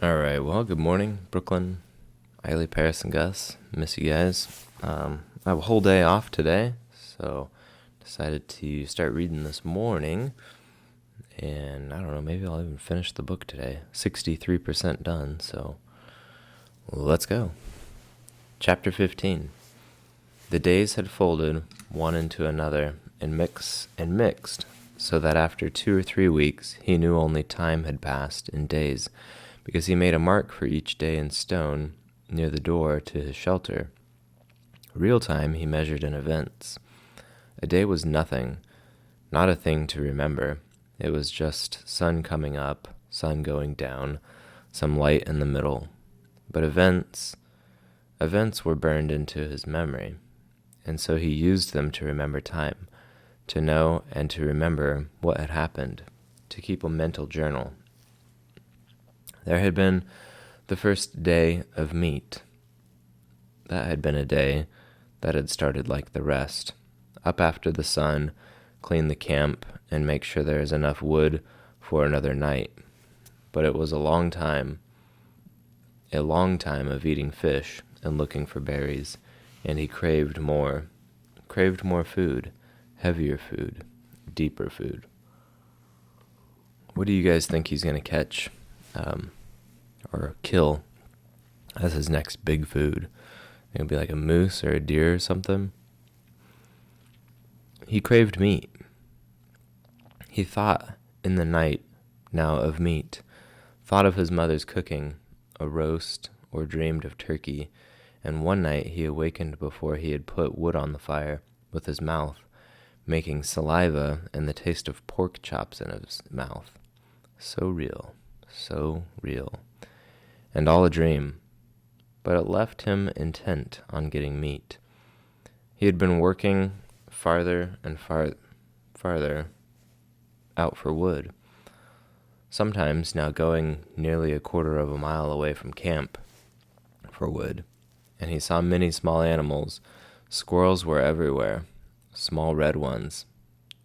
All right. Well, good morning, Brooklyn, Eiley, Paris, and Gus. Miss you guys. I have a whole day off today, so decided to start reading this morning. And I don't know, maybe I'll even finish the book today. 63% done, so let's go. Chapter 15. The days had folded one into another and mixed, so that after 2 or 3 weeks he knew only time had passed in days, because he made a mark for each day in stone near the door to his shelter. Real time he measured in events. A day was nothing, not a thing to remember. It was just sun coming up, sun going down, some light in the middle. But events were burned into his memory, and so he used them to remember time, to know and to remember what had happened, to keep a mental journal. There had been the first day of meat. That had been a day that had started like the rest. Up after the sun, clean the camp, and make sure there is enough wood for another night. But it was a long time of eating fish and looking for berries, and he craved more food, heavier food, deeper food. What do you guys think he's going to catch or kill as his next big food? It'll be like a moose or a deer or something. He craved meat. He thought in the night now of meat, thought of his mother's cooking, a roast, or dreamed of turkey, and one night he awakened before he had put wood on the fire with his mouth, making saliva and the taste of pork chops in his mouth. So real, and all a dream, but it left him intent on getting meat. He had been working farther and farther out for wood, sometimes now going nearly a quarter of a mile away from camp for wood, and he saw many small animals. Squirrels were everywhere, small red ones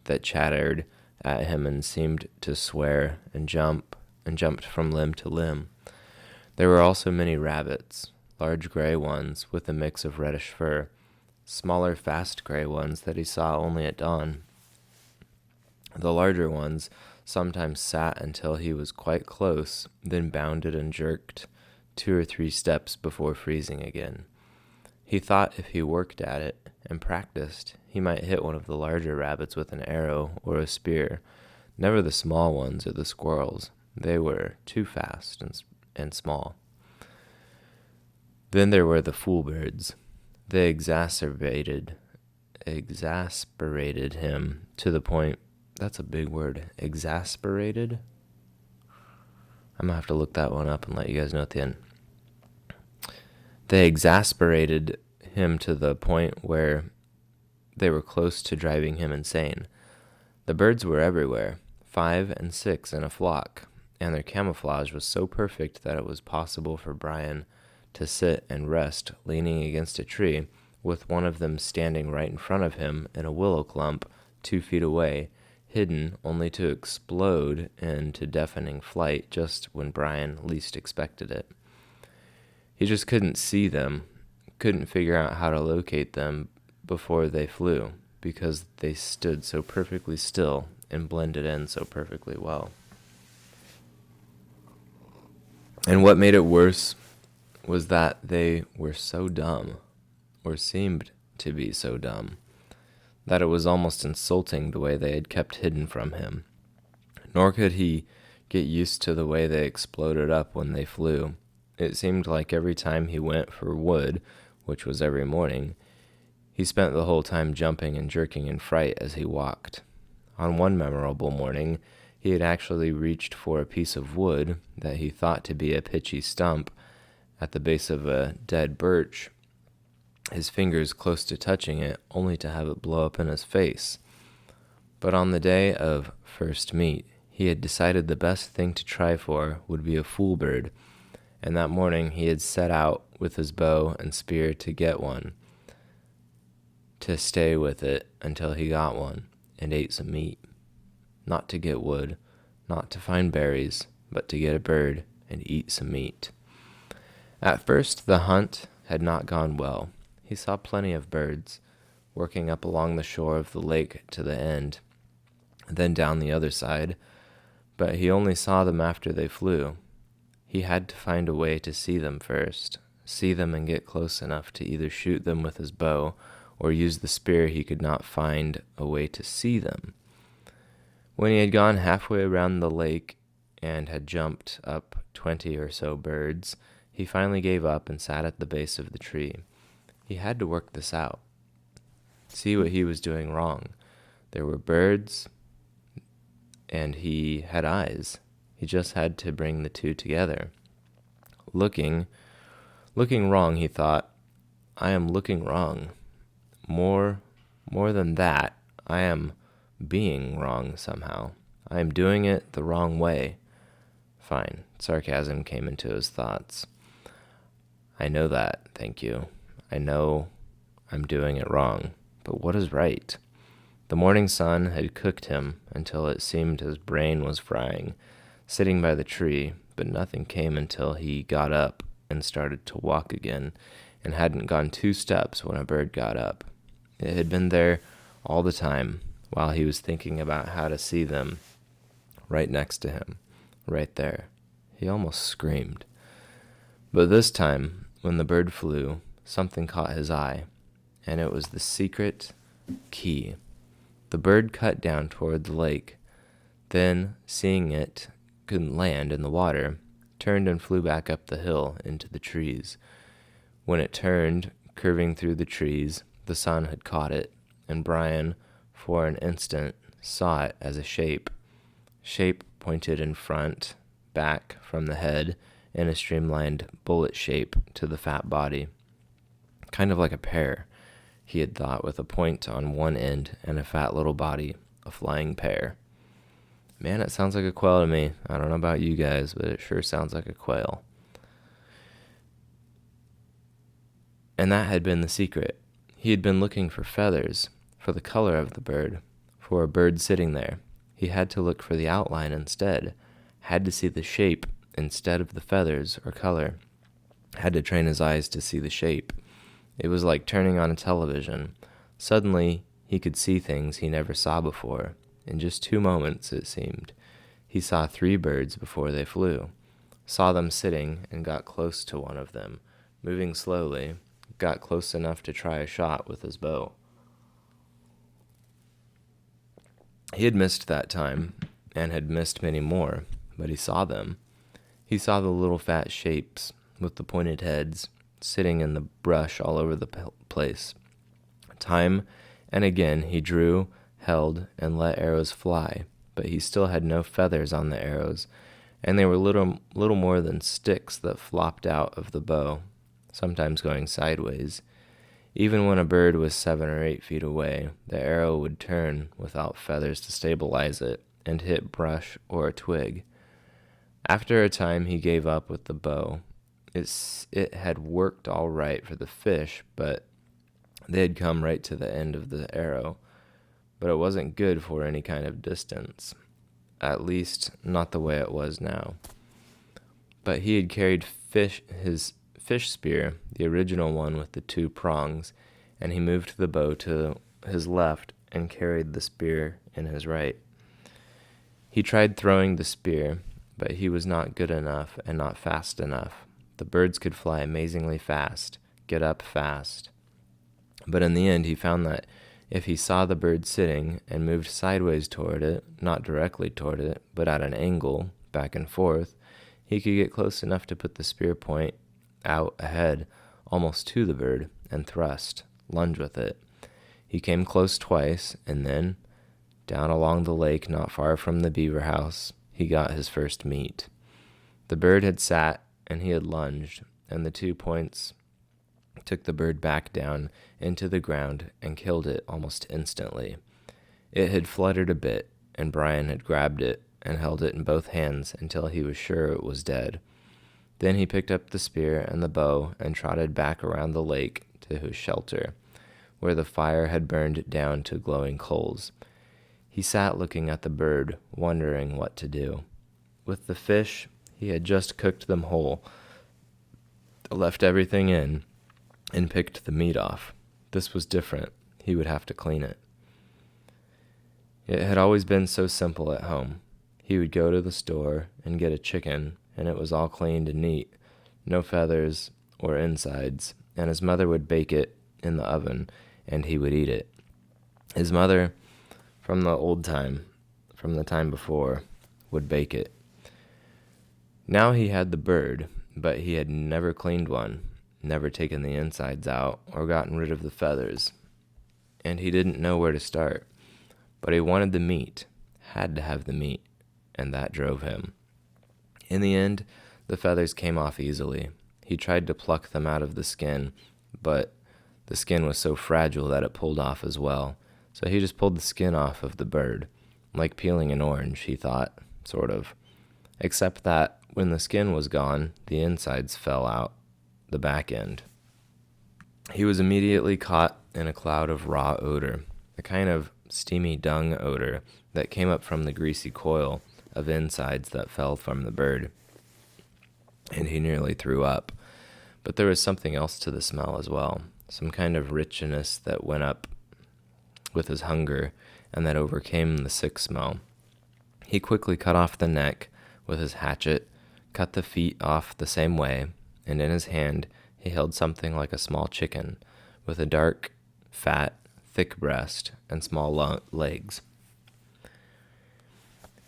that chattered at him and seemed to swear and jumped from limb to limb. There were also many rabbits, large gray ones with a mix of reddish fur, smaller fast gray ones that he saw only at dawn. The larger ones sometimes sat until he was quite close, then bounded and jerked 2 or 3 steps before freezing again. He thought if he worked at it and practiced, he might hit one of the larger rabbits with an arrow or a spear, never the small ones or the squirrels. They were too fast and small. Then there were the fool birds. They exasperated him to the point, that's a big word, exasperated? I'm going to have to look that one up and let you guys know at the end. They exasperated him to the point where they were close to driving him insane. The birds were everywhere, 5 and 6 in a flock, and their camouflage was so perfect that it was possible for Brian to sit and rest leaning against a tree, with one of them standing right in front of him in a willow clump 2 feet away, hidden only to explode into deafening flight just when Brian least expected it. He just couldn't see them, couldn't figure out how to locate them before they flew, because they stood so perfectly still and blended in so perfectly well. And what made it worse was that they were so dumb, or seemed to be so dumb, that it was almost insulting the way they had kept hidden from him. Nor could he get used to the way they exploded up when they flew. It seemed like every time he went for wood, which was every morning, he spent the whole time jumping and jerking in fright as he walked. On one memorable morning, he had actually reached for a piece of wood that he thought to be a pitchy stump at the base of a dead birch, his fingers close to touching it, only to have it blow up in his face. But on the day of first meet, he had decided the best thing to try for would be a fool bird, and that morning he had set out with his bow and spear to get one, to stay with it until he got one and ate some meat. Not to get wood, not to find berries, but to get a bird and eat some meat. At first, the hunt had not gone well. He saw plenty of birds, working up along the shore of the lake to the end, then down the other side, but he only saw them after they flew. He had to find a way to see them first, see them and get close enough to either shoot them with his bow or use the spear. He could not find a way to see them. When he had gone halfway around the lake and had jumped up 20 or so birds, he finally gave up and sat at the base of the tree. He had to work this out, see what he was doing wrong. There were birds, and he had eyes. He just had to bring the two together. Looking wrong, he thought, I am looking wrong. More than that, I am being wrong somehow. I am doing it the wrong way. Fine. Sarcasm came into his thoughts. I know that, thank you. I know I'm doing it wrong. But what is right? The morning sun had cooked him until it seemed his brain was frying, sitting by the tree, but nothing came until he got up and started to walk again, and hadn't gone 2 steps when a bird got up. It had been there all the time, while he was thinking about how to see them, right next to him, right there. He almost screamed. But this time, when the bird flew, something caught his eye, and it was the secret key. The bird cut down toward the lake, then, seeing it couldn't land in the water, turned and flew back up the hill into the trees. When it turned, curving through the trees, the sun had caught it, and Brian, for an instant, saw it as a shape pointed in front, back from the head, in a streamlined bullet shape to the fat body. Kind of like a pear, he had thought, with a point on one end and a fat little body, a flying pear. Man, it sounds like a quail to me. I don't know about you guys, but it sure sounds like a quail. And that had been the secret. He had been looking for feathers, for the color of the bird, for a bird sitting there. He had to look for the outline instead, had to see the shape instead of the feathers or color, had to train his eyes to see the shape. It was like turning on a television. Suddenly, he could see things he never saw before. In just 2 moments, it seemed. He saw 3 birds before they flew, saw them sitting, and got close to one of them, moving slowly, got close enough to try a shot with his bow. He had missed that time, and had missed many more, but he saw them. He saw the little fat shapes with the pointed heads sitting in the brush all over the place. Time and again he drew, held, and let arrows fly, but he still had no feathers on the arrows, and they were little more than sticks that flopped out of the bow, sometimes going sideways. Even when a bird was 7 or 8 feet away, the arrow would turn without feathers to stabilize it and hit brush or a twig. After a time he gave up with the bow. It had worked all right for the fish, but they had come right to the end of the arrow. But it wasn't good for any kind of distance. At least, not the way it was now. But he had carried his fish spear, the original one with the 2 prongs, and he moved the bow to his left and carried the spear in his right. He tried throwing the spear, but he was not good enough and not fast enough. The birds could fly amazingly fast, get up fast. But in the end, he found that if he saw the bird sitting and moved sideways toward it, not directly toward it, but at an angle, back and forth, he could get close enough to put the spear point out ahead, almost to the bird, and thrust, lunge with it. He came close twice, and then, down along the lake not far from the beaver house, he got his first meat. The bird had sat, and he had lunged, and the 2 points took the bird back down into the ground and killed it almost instantly. It had fluttered a bit, and Brian had grabbed it and held it in both hands until he was sure it was dead. Then he picked up the spear and the bow and trotted back around the lake to his shelter, where the fire had burned down to glowing coals. He sat looking at the bird, wondering what to do. With the fish, He had just cooked them whole, left everything in, and picked the meat off. This was different. He would have to clean it. It had always been so simple at home. He would go to the store and get a chicken, and it was all cleaned and neat, no feathers or insides, and his mother would bake it in the oven, and he would eat it. His mother, from the time before, would bake it. Now he had the bird, but he had never cleaned one, never taken the insides out or gotten rid of the feathers, and he didn't know where to start. But he wanted the meat, had to have the meat, and that drove him. In the end, the feathers came off easily. He tried to pluck them out of the skin, but the skin was so fragile that it pulled off as well. So he just pulled the skin off of the bird, like peeling an orange, he thought, sort of. Except that when the skin was gone, the insides fell out, the back end. He was immediately caught in a cloud of raw odor, a kind of steamy dung odor that came up from the greasy coil of insides that fell from the bird, and he nearly threw up. But there was something else to the smell as well, some kind of richness that went up with his hunger and that overcame the sick smell. He quickly cut off the neck with his hatchet, cut the feet off the same way, and in his hand he held something like a small chicken, with a dark, fat, thick breast and small legs.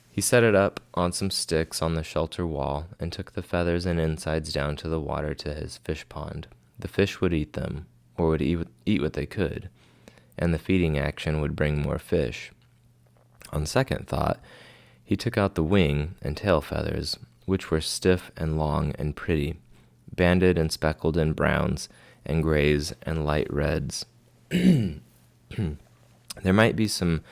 He set it up on some sticks on the shelter wall and took the feathers and insides down to the water to his fish pond. The fish would eat them, or would eat what they could, and the feeding action would bring more fish. On second thought, he took out the wing and tail feathers, which were stiff and long and pretty, banded and speckled in browns and grays and light reds. There might be some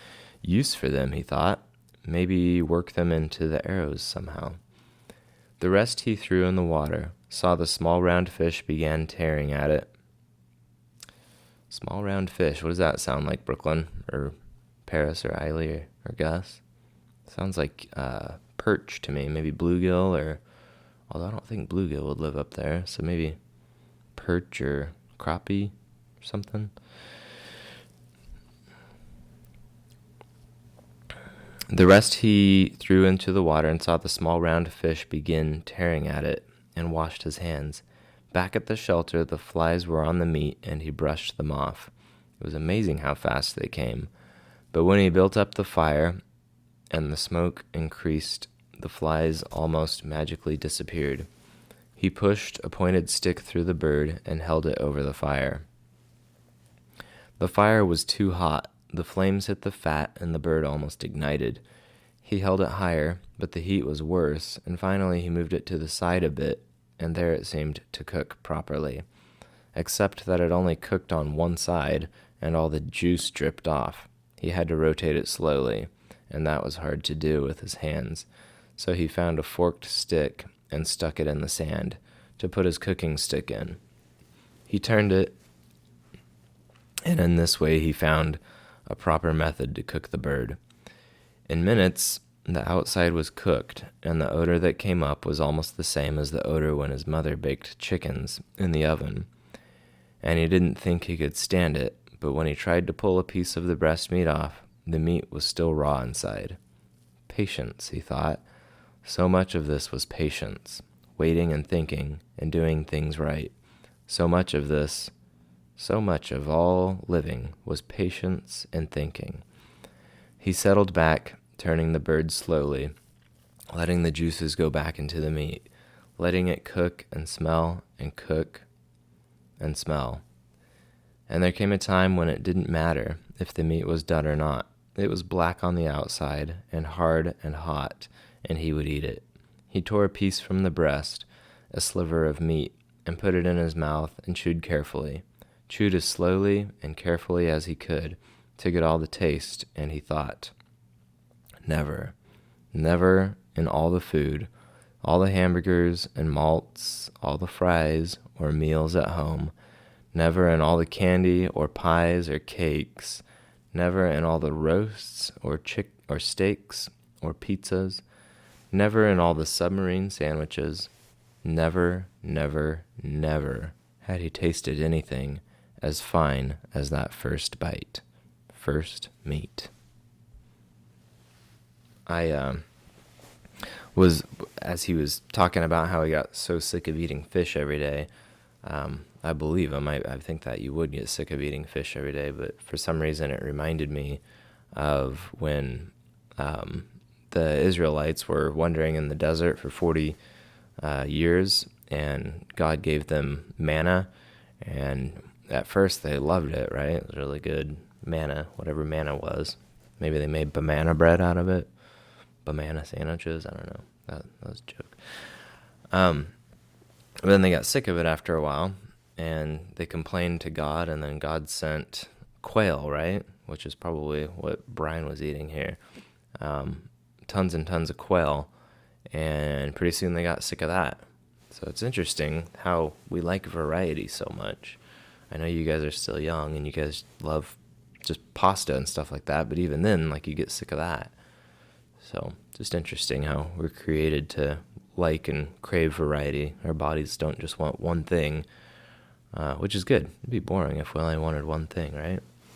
use for them, he thought. Maybe work them into the arrows somehow. The rest he threw in the water, saw the small round fish began tearing at it. Small round fish, what does that sound like, Brooklyn? Or Paris or Eiley or Gus? Sounds like perch to me, maybe bluegill, or although I don't think bluegill would live up there, so maybe perch or crappie or something. The rest he threw into the water and saw the small round fish begin tearing at it, and washed his hands. Back at the shelter, the flies were on the meat, and he brushed them off. It was amazing how fast they came. But when he built up the fire and the smoke increased, the flies almost magically disappeared. He pushed a pointed stick through the bird and held it over the fire. The fire was too hot. The flames hit the fat, and the bird almost ignited. He held it higher, but the heat was worse, and finally he moved it to the side a bit, and there it seemed to cook properly, except that it only cooked on one side, and all the juice dripped off. He had to rotate it slowly, and that was hard to do with his hands, so he found a forked stick and stuck it in the sand to put his cooking stick in. He turned it, and in this way he found a proper method to cook the bird. In minutes, the outside was cooked, and the odor that came up was almost the same as the odor when his mother baked chickens in the oven. And he didn't think he could stand it, but when he tried to pull a piece of the breast meat off, the meat was still raw inside. Patience, he thought. So much of this was patience, waiting and thinking and doing things right. So much of all living was patience and thinking. He settled back, turning the bird slowly, letting the juices go back into the meat, letting it cook and smell and cook and smell. And there came a time when it didn't matter if the meat was done or not. It was black on the outside and hard and hot, and he would eat it. He tore a piece from the breast, a sliver of meat, and put it in his mouth and chewed carefully. Chewed as slowly and carefully as he could to get all the taste, and he thought, never in all the food, all the hamburgers and malts, all the fries or meals at home, never in all the candy or pies or cakes, never in all the roasts or steaks or pizzas, Never in all the submarine sandwiches, never, never, never had he tasted anything as fine as that first bite. First meat. I was, as he was talking about how he got so sick of eating fish every day, I believe him. I think that you would get sick of eating fish every day, but for some reason it reminded me of when the Israelites were wandering in the desert for 40 years, and God gave them manna, and at first they loved it, right? It was really good manna, whatever manna was. Maybe they made banana bread out of it, banana sandwiches, I don't know. That was a joke. But then they got sick of it after a while, and they complained to God, and then God sent quail, right? Which is probably what Brian was eating here. Tons and tons of quail, and pretty soon they got sick of that. So it's interesting how we like variety so much. I know you guys are still young, and you guys love just pasta and stuff like that, but even then, like, you get sick of that. So just interesting how we're created to like and crave variety. Our bodies don't just want one thing, which is good. It'd be boring if we only wanted one thing, right?